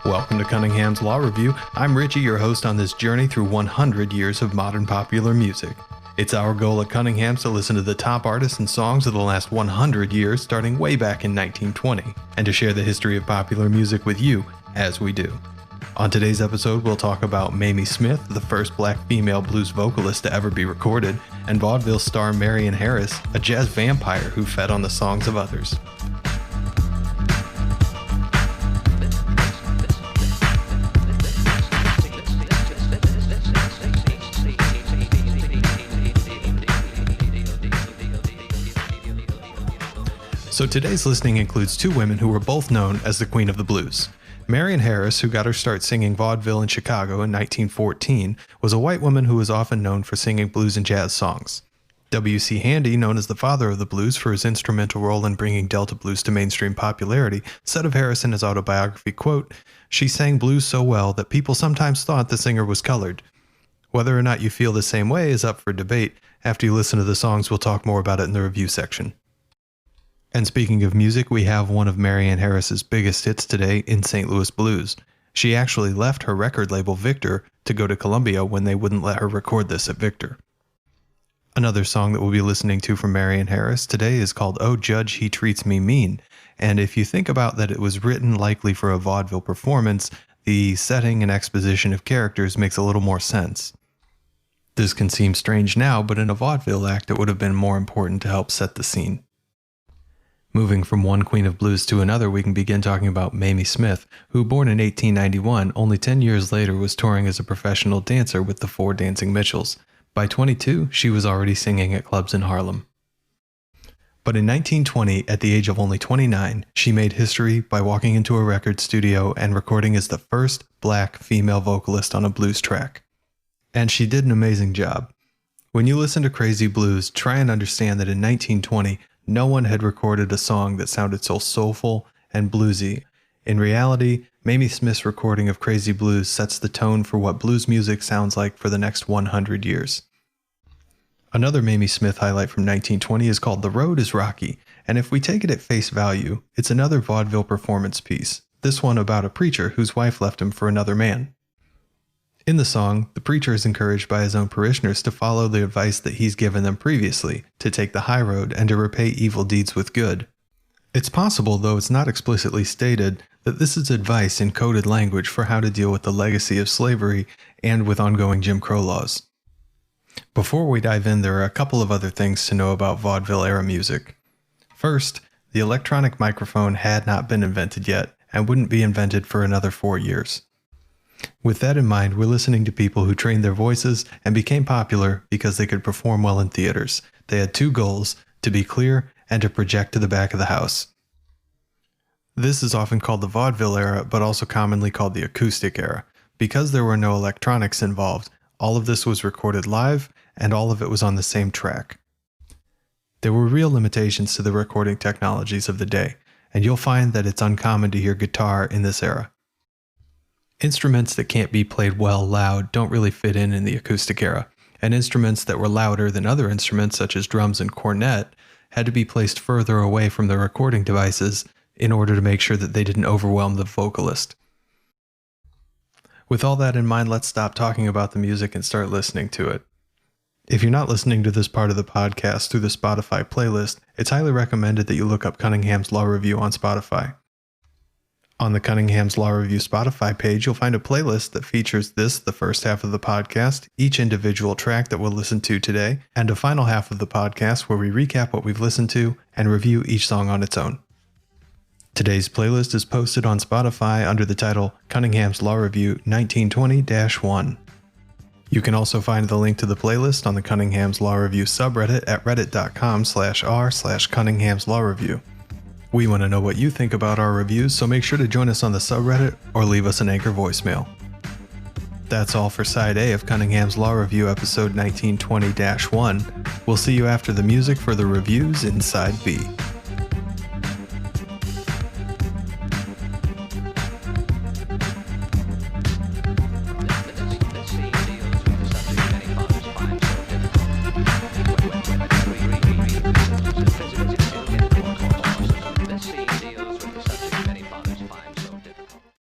Welcome to Cunningham's Law Review. I'm Richie, your host on this journey through 100 years of modern popular music. It's our goal at Cunningham's to listen to the top artists and songs of the last 100 years, starting way back in 1920, and to share the history of popular music with you as we do. On today's episode, we'll talk about Mamie Smith, the first black female blues vocalist to ever be recorded, and vaudeville star Marion Harris, a jazz vampire who fed on the songs of others. So today's listening includes two women who were both known as the Queen of the Blues. Marion Harris, who got her start singing vaudeville in Chicago in 1914, was a white woman who was often known for singing blues and jazz songs. W.C. Handy, known as the father of the blues for his instrumental role in bringing Delta blues to mainstream popularity, said of Harris in his autobiography, quote, "She sang blues so well that people sometimes thought the singer was colored." Whether or not you feel the same way is up for debate. After you listen to the songs, we'll talk more about it in the review section. And speaking of music, we have one of Marion Harris's biggest hits today in St. Louis Blues. She actually left her record label Victor to go to Columbia when they wouldn't let her record this at Victor. Another song that we'll be listening to from Marion Harris today is called "Oh Judge, He Treats Me Mean." And if you think about that it was written likely for a vaudeville performance, the setting and exposition of characters makes a little more sense. This can seem strange now, but in a vaudeville act it would have been more important to help set the scene. Moving from one Queen of Blues to another, we can begin talking about Mamie Smith, who, born in 1891, only 10 years later was touring as a professional dancer with the Four Dancing Mitchells. By 22, she was already singing at clubs in Harlem. But in 1920, at the age of only 29, she made history by walking into a record studio and recording as the first black female vocalist on a blues track. And she did an amazing job. When you listen to Crazy Blues, try and understand that in 1920, no one had recorded a song that sounded so soulful and bluesy. In reality, Mamie Smith's recording of Crazy Blues sets the tone for what blues music sounds like for the next 100 years. Another Mamie Smith highlight from 1920 is called "The Road is Rocky," and if we take it at face value, it's another vaudeville performance piece, this one about a preacher whose wife left him for another man. In the song, the preacher is encouraged by his own parishioners to follow the advice that he's given them previously, to take the high road and to repay evil deeds with good. It's possible, though it's not explicitly stated, that this is advice in coded language for how to deal with the legacy of slavery and with ongoing Jim Crow laws. Before we dive in, there are a couple of other things to know about vaudeville-era music. First, the electronic microphone had not been invented yet, and wouldn't be invented for another 4 years. With that in mind, we're listening to people who trained their voices and became popular because they could perform well in theaters. They had two goals: to be clear and to project to the back of the house. This is often called the vaudeville era, but also commonly called the acoustic era. Because there were no electronics involved, all of this was recorded live, and all of it was on the same track. There were real limitations to the recording technologies of the day, and you'll find that it's uncommon to hear guitar in this era. Instruments that can't be played well loud don't really fit in the acoustic era, and instruments that were louder than other instruments such as drums and cornet had to be placed further away from the recording devices in order to make sure that they didn't overwhelm the vocalist. With all that in mind, let's stop talking about the music and start listening to it. If you're not listening to this part of the podcast through the Spotify playlist, it's highly recommended that you look up Cunningham's Law Review on Spotify. On the Cunningham's Law Review Spotify page, you'll find a playlist that features this, the first half of the podcast, each individual track that we'll listen to today, and a final half of the podcast where we recap what we've listened to and review each song on its own. Today's playlist is posted on Spotify under the title Cunningham's Law Review 1920-1. You can also find the link to the playlist on the Cunningham's Law Review subreddit at reddit.com/r/CunninghamsLawReview. We want to know what you think about our reviews, so make sure to join us on the subreddit or leave us an Anchor voicemail. That's all for Side A of Cunningham's Law Review episode 1920-1. We'll see you after the music for the reviews in Side B.